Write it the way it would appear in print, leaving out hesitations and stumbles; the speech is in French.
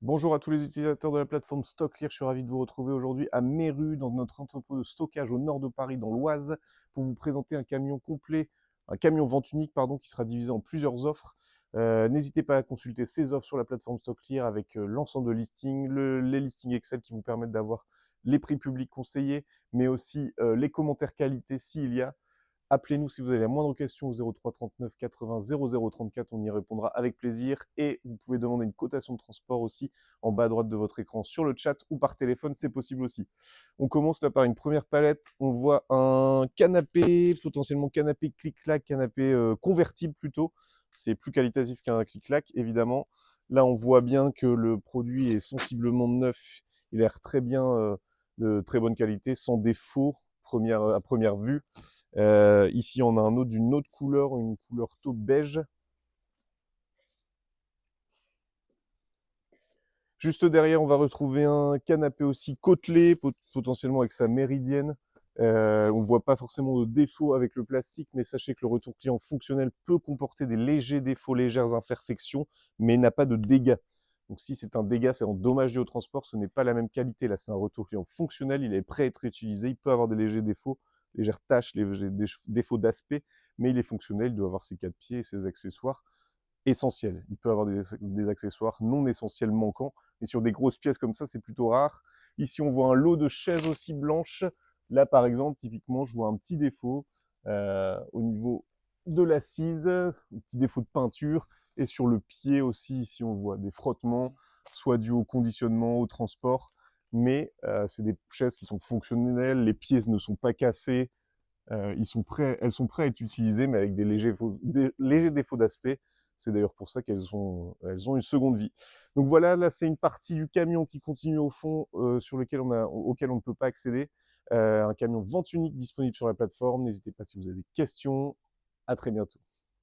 Bonjour à tous les utilisateurs de la plateforme StockClear, je suis ravi de vous retrouver aujourd'hui à Méru, dans notre entrepôt de stockage au nord de Paris, dans l'Oise, pour vous présenter un camion complet, un camion vente unique, pardon, qui sera divisé en plusieurs offres. N'hésitez pas à consulter ces offres sur la plateforme StockClear avec l'ensemble de listings, les listings Excel qui vous permettent d'avoir les prix publics conseillés, mais aussi les commentaires qualité s'il y a. Appelez-nous si vous avez la moindre question au 03 39 80 00 34, on y répondra avec plaisir. Et vous pouvez demander une cotation de transport aussi en bas à droite de votre écran sur le chat ou par téléphone, c'est possible aussi. On commence là par une première palette. On voit un canapé, potentiellement canapé clic-clac, canapé convertible plutôt. C'est plus qualitatif qu'un clic-clac, évidemment. Là, on voit bien que le produit est sensiblement neuf. Il a l'air très bien, de très bonne qualité, sans défaut à première vue. Ici, on a un autre d'une autre couleur, une couleur taupe beige. Juste derrière, on va retrouver un canapé aussi côtelé, potentiellement avec sa méridienne. On ne voit pas forcément de défaut avec le plastique, mais sachez que le retour client fonctionnel peut comporter des légers défauts, légères imperfections, mais n'a pas de dégâts. Donc si c'est un dégât, c'est endommagé au transport, ce n'est pas la même qualité. Là, c'est un retour client fonctionnel, il est prêt à être utilisé, il peut avoir des légers défauts, légères taches, légers défauts d'aspect, mais il est fonctionnel, il doit avoir ses quatre pieds et ses accessoires essentiels. Il peut avoir des accessoires non essentiels manquants, mais sur des grosses pièces comme ça, c'est plutôt rare. Ici, on voit un lot de chaises aussi blanches. Là, par exemple, typiquement, je vois un petit défaut au niveau de l'assise, un petit défaut de peinture, et sur le pied aussi, ici, on voit des frottements, soit dû au conditionnement, au transport, mais c'est des chaises qui sont fonctionnelles, les pieds ne sont pas cassés, elles sont prêtes à être utilisées, mais avec des légers défauts d'aspect. C'est d'ailleurs pour ça elles ont une seconde vie. Donc voilà, là c'est une partie du camion qui continue au fond, auquel on ne peut pas accéder. Un camion vente unique disponible sur la plateforme. N'hésitez pas si vous avez des questions. À très bientôt.